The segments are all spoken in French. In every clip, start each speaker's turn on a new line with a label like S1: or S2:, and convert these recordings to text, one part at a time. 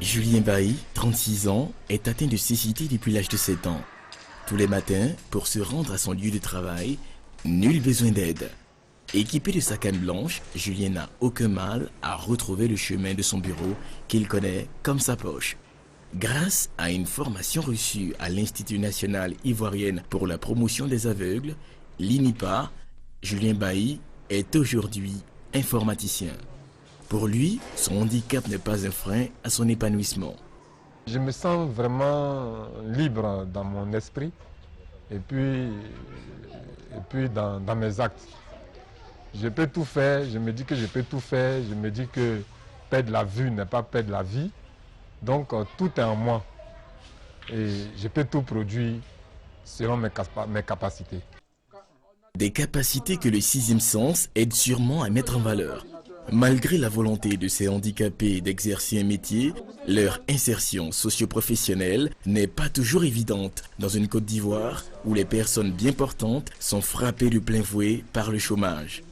S1: Julien Bailly, 36 ans, est atteint de cécité depuis l'âge de 7 ans. Tous les matins, pour se rendre à son lieu de travail, nul besoin d'aide. Équipé de sa canne blanche, Julien n'a aucun mal à retrouver le chemin de son bureau qu'il connaît comme sa poche. Grâce à une formation reçue à l'Institut national ivoirien pour la promotion des aveugles, l'INIPA, Julien Bailly est aujourd'hui informaticien. Pour lui, son handicap n'est pas un frein à son épanouissement.
S2: Je me sens vraiment libre dans mon esprit et puis dans mes actes. Je peux tout faire, je me dis que je peux tout faire, je me dis que perdre la vue n'est pas perdre la vie. Donc tout est en moi et je peux tout produire selon mes capacités.
S1: Des capacités que le sixième sens aide sûrement à mettre en valeur. Malgré la volonté de ces handicapés d'exercer un métier, leur insertion socio-professionnelle n'est pas toujours évidente dans une Côte d'Ivoire où les personnes bien portantes sont frappées de plein fouet par le chômage.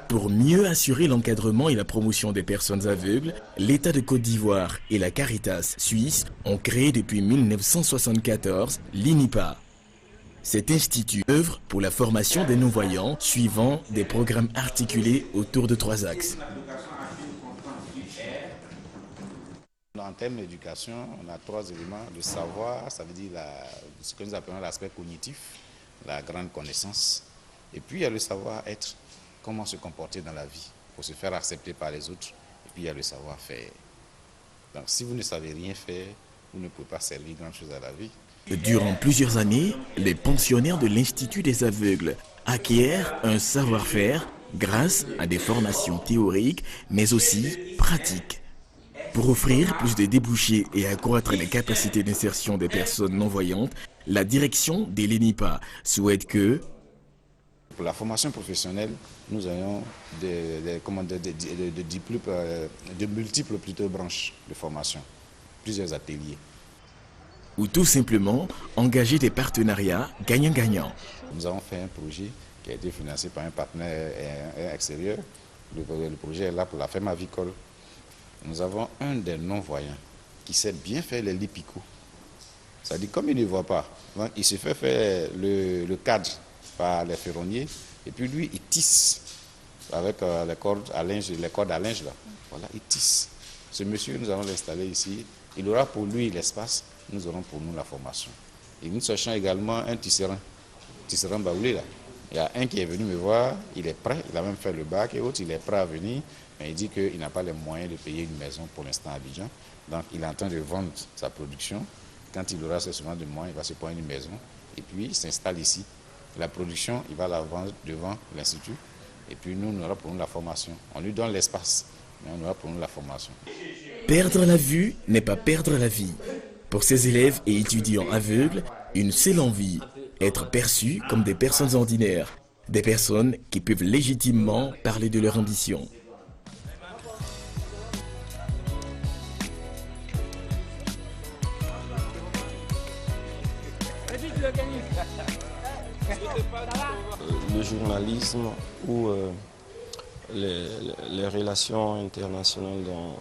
S1: Pour mieux assurer l'encadrement et la promotion des personnes aveugles, l'État de Côte d'Ivoire et la Caritas suisse ont créé depuis 1974 l'INIPA. Cet institut œuvre pour la formation des non-voyants suivant des programmes articulés autour de 3 axes.
S3: En termes d'éducation, on a 3 éléments. Le savoir, ça veut dire ce que nous appelons l'aspect cognitif, la grande connaissance. Et puis il y a le savoir-être, comment se comporter dans la vie pour se faire accepter par les autres. Et puis il y a le savoir-faire. Donc si vous ne savez rien faire, vous ne pouvez pas servir grand-chose à la vie.
S1: Durant plusieurs années, les pensionnaires de l'Institut des aveugles acquièrent un savoir-faire grâce à des formations théoriques, mais aussi pratiques. Pour offrir plus de débouchés et accroître les capacités d'insertion des personnes non-voyantes, la direction de l'INIPA souhaite que
S3: pour la formation professionnelle, nous ayons de multiples branches de formation, plusieurs ateliers.
S1: Ou tout simplement engager des partenariats gagnant-gagnant.
S3: Nous avons fait un projet qui a été financé par un partenaire extérieur. Le projet est là pour la ferme avicole. Nous avons un des non-voyants qui sait bien faire les lits picots. C'est-à-dire, comme il ne voit pas, il se fait faire le cadre par les ferronniers et puis lui, il tisse avec les cordes à linge là. Voilà, il tisse. Ce monsieur, nous allons l'installer ici. Il aura pour lui l'espace. Nous aurons pour nous la formation. Et nous cherchons également un tisserand baoulé là. Il y a un qui est venu me voir, il est prêt, il a même fait le bac et autres, il est prêt à venir, mais il dit qu'il n'a pas les moyens de payer une maison pour l'instant à Abidjan. Donc il est en train de vendre sa production. Quand il aura suffisamment de moyens, il va se prendre une maison et puis il s'installe ici. La production, il va la vendre devant l'Institut et puis nous, on aura pour nous la formation. On lui donne l'espace, mais on aura pour nous la formation.
S1: Perdre la vue n'est pas perdre la vie. Pour ces élèves et étudiants aveugles, une seule envie, être perçus comme des personnes ordinaires, des personnes qui peuvent légitimement parler de leur ambition.
S4: Le journalisme ou les relations internationales dans...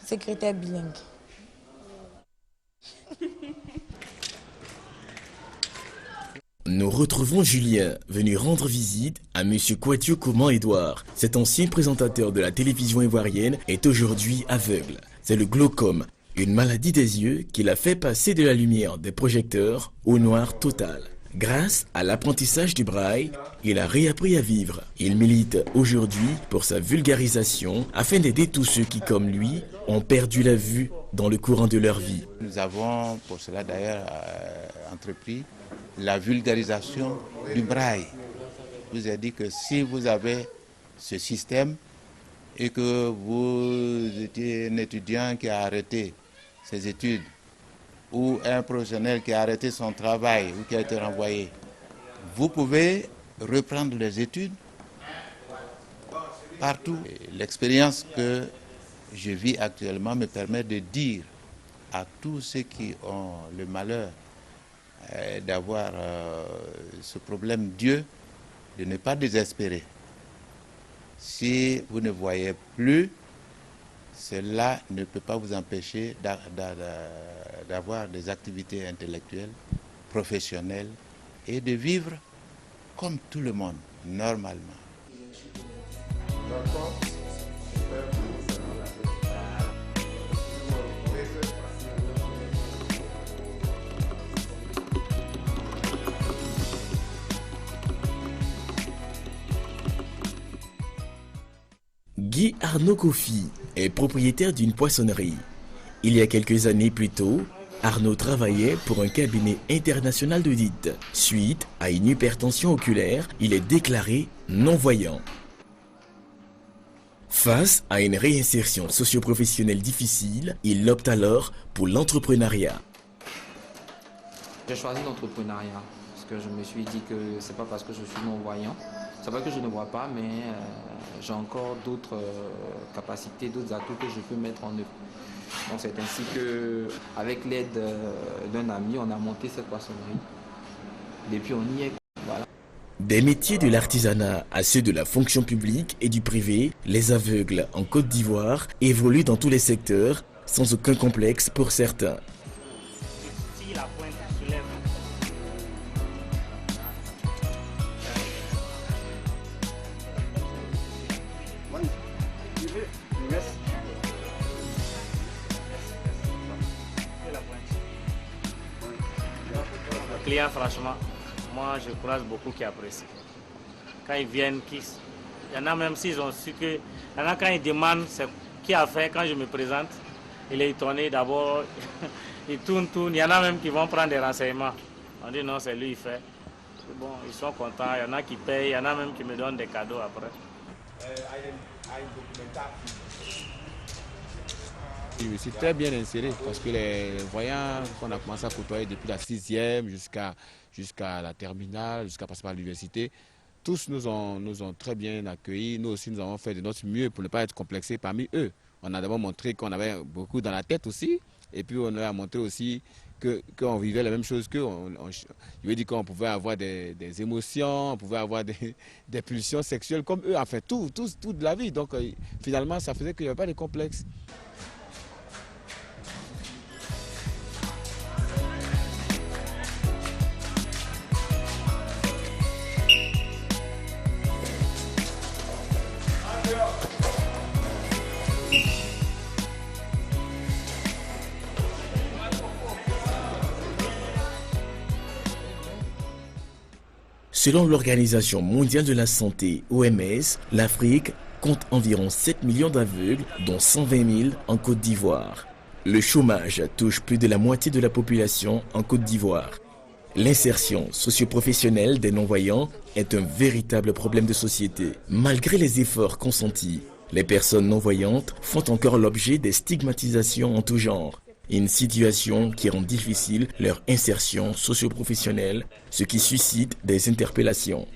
S5: Secrétaire bilingue.
S1: Nous retrouvons Julien, venu rendre visite à M. Kouadio Kouman-Edouard. Cet ancien présentateur de la télévision ivoirienne est aujourd'hui aveugle. C'est le glaucome, une maladie des yeux qui l'a fait passer de la lumière des projecteurs au noir total. Grâce à l'apprentissage du braille, il a réappris à vivre. Il milite aujourd'hui pour sa vulgarisation afin d'aider tous ceux qui, comme lui, ont perdu la vue dans le courant de leur vie.
S6: Nous avons pour cela d'ailleurs entrepris la vulgarisation du braille. Je vous ai dit que si vous avez ce système et que vous étiez un étudiant qui a arrêté ses études ou un professionnel qui a arrêté son travail ou qui a été renvoyé, vous pouvez reprendre les études partout. L'expérience que je vis actuellement me permet de dire à tous ceux qui ont le malheur d'avoir ce problème Dieu, de ne pas désespérer. Si vous ne voyez plus, cela ne peut pas vous empêcher d'avoir des activités intellectuelles, professionnelles et de vivre comme tout le monde, normalement.
S1: Guy Arnaud Kofi est propriétaire d'une poissonnerie. Il y a quelques années plus tôt, Arnaud travaillait pour un cabinet international d'audit. Suite à une hypertension oculaire, il est déclaré non-voyant. Face à une réinsertion socio-professionnelle difficile, il opte alors pour l'entrepreneuriat.
S7: J'ai choisi l'entrepreneuriat parce que je me suis dit que c'est pas parce que je suis non-voyant, c'est pas que je ne vois pas, mais j'ai encore d'autres capacités, d'autres atouts que je peux mettre en œuvre. Donc c'est ainsi que, avec l'aide d'un ami, on a monté cette poissonnerie. Depuis on y est. Voilà.
S1: Des métiers de l'artisanat à ceux de la fonction publique et du privé, les aveugles en Côte d'Ivoire évoluent dans tous les secteurs, sans aucun complexe pour certains.
S8: Les clients, franchement, moi je croise beaucoup qui apprécient. Quand ils viennent, il y en a même s'ils ont su que, il y en a quand ils demandent qui a fait, quand je me présente, il est étonné d'abord, il tourne, il y en a même qui vont prendre des renseignements. On dit non, c'est lui, il fait. Bon, ils sont contents, il y en a qui payent, il y en a même qui me donnent des cadeaux après.
S9: Je me suis très bien inséré parce que les voyants qu'on a commencé à côtoyer depuis la 6e jusqu'à la terminale, jusqu'à passer par l'université, tous nous ont très bien accueillis. Nous aussi, nous avons fait de notre mieux pour ne pas être complexés parmi eux. On a d'abord montré qu'on avait beaucoup dans la tête aussi, et puis on a montré aussi qu'on vivait la même chose qu'eux. Je veux dire qu'on pouvait avoir des émotions, on pouvait avoir des pulsions sexuelles comme eux, enfin toute la vie. Donc finalement, ça faisait qu'il n'y avait pas de complexe.
S1: Selon l'Organisation mondiale de la santé, OMS, l'Afrique compte environ 7 millions d'aveugles, dont 120 000 en Côte d'Ivoire. Le chômage touche plus de la moitié de la population en Côte d'Ivoire. L'insertion socio-professionnelle des non-voyants est un véritable problème de société. Malgré les efforts consentis, les personnes non-voyantes font encore l'objet des stigmatisations en tout genre. Une situation qui rend difficile leur insertion socio-professionnelle, ce qui suscite des interpellations.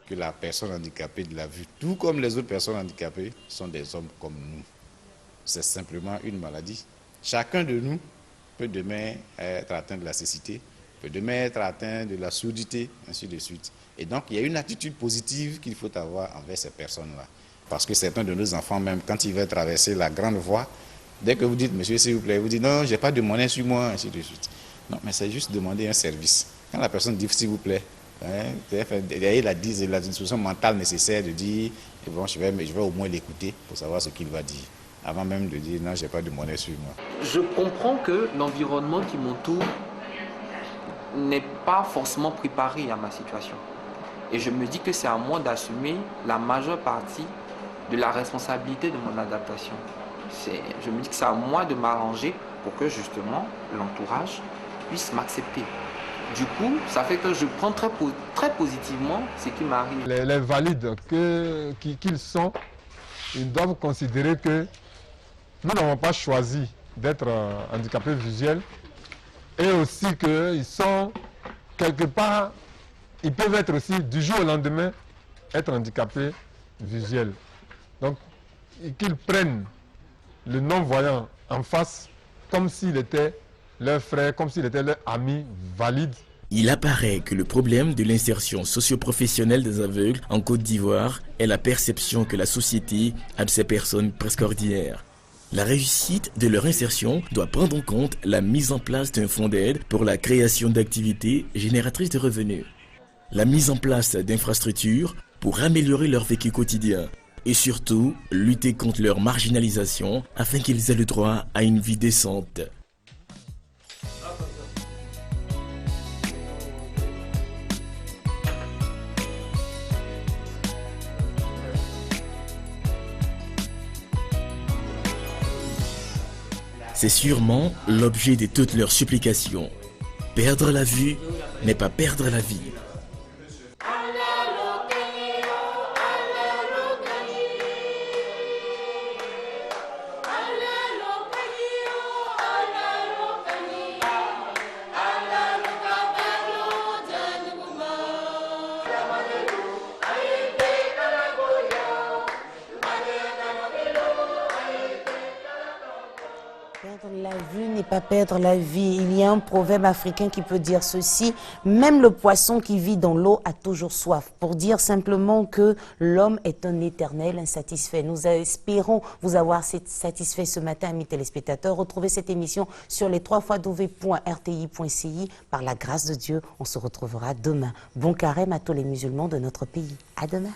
S3: Que la personne handicapée de la vue, tout comme les autres personnes handicapées, sont des hommes comme nous. C'est simplement une maladie. Chacun de nous peut demain être atteint de la cécité, peut demain être atteint de la surdité, ainsi de suite. Et donc, il y a une attitude positive qu'il faut avoir envers ces personnes-là. Parce que certains de nos enfants, même quand ils veulent traverser la grande voie, dès que vous dites, monsieur, s'il vous plaît, vous dites, non, je n'ai pas de monnaie sur moi, ainsi de suite. Non, mais c'est juste demander un service. Quand la personne dit, s'il vous plaît, derrière la disposition mentale nécessaire de dire, bon, je vais au moins l'écouter pour savoir ce qu'il va dire. Avant même de dire, non, je n'ai pas de monnaie sur moi.
S7: Je comprends que l'environnement qui m'entoure n'est pas forcément préparé à ma situation. Et je me dis que c'est à moi d'assumer la majeure partie de la responsabilité de mon adaptation. Je me dis que c'est à moi de m'arranger pour que justement l'entourage puisse m'accepter. Du coup, ça fait que je prends très positivement ce qui m'arrive.
S2: Les valides qu'ils sont, ils doivent considérer que nous n'avons pas choisi d'être handicapés visuels et aussi qu'ils sont quelque part, ils peuvent être aussi du jour au lendemain être handicapés visuels. Donc, qu'ils prennent le non-voyant en face comme s'il était leur frère, comme s'il était leur ami valide.
S1: Il apparaît que le problème de l'insertion socio-professionnelle des aveugles en Côte d'Ivoire est la perception que la société a de ces personnes presque ordinaires. La réussite de leur insertion doit prendre en compte la mise en place d'un fonds d'aide pour la création d'activités génératrices de revenus, la mise en place d'infrastructures pour améliorer leur vécu quotidien et surtout lutter contre leur marginalisation afin qu'ils aient le droit à une vie décente. C'est sûrement l'objet de toutes leurs supplications. Perdre la vue n'est pas perdre la vie.
S5: Perdre la vue n'est pas perdre la vie. Il y a un proverbe africain qui peut dire ceci: même le poisson qui vit dans l'eau a toujours soif. Pour dire simplement que l'homme est un éternel insatisfait. Nous espérons vous avoir satisfait ce matin, amis téléspectateurs. Retrouvez cette émission sur les www.rti.ci. Par la grâce de Dieu, on se retrouvera demain. Bon carême à tous les musulmans de notre pays. À demain.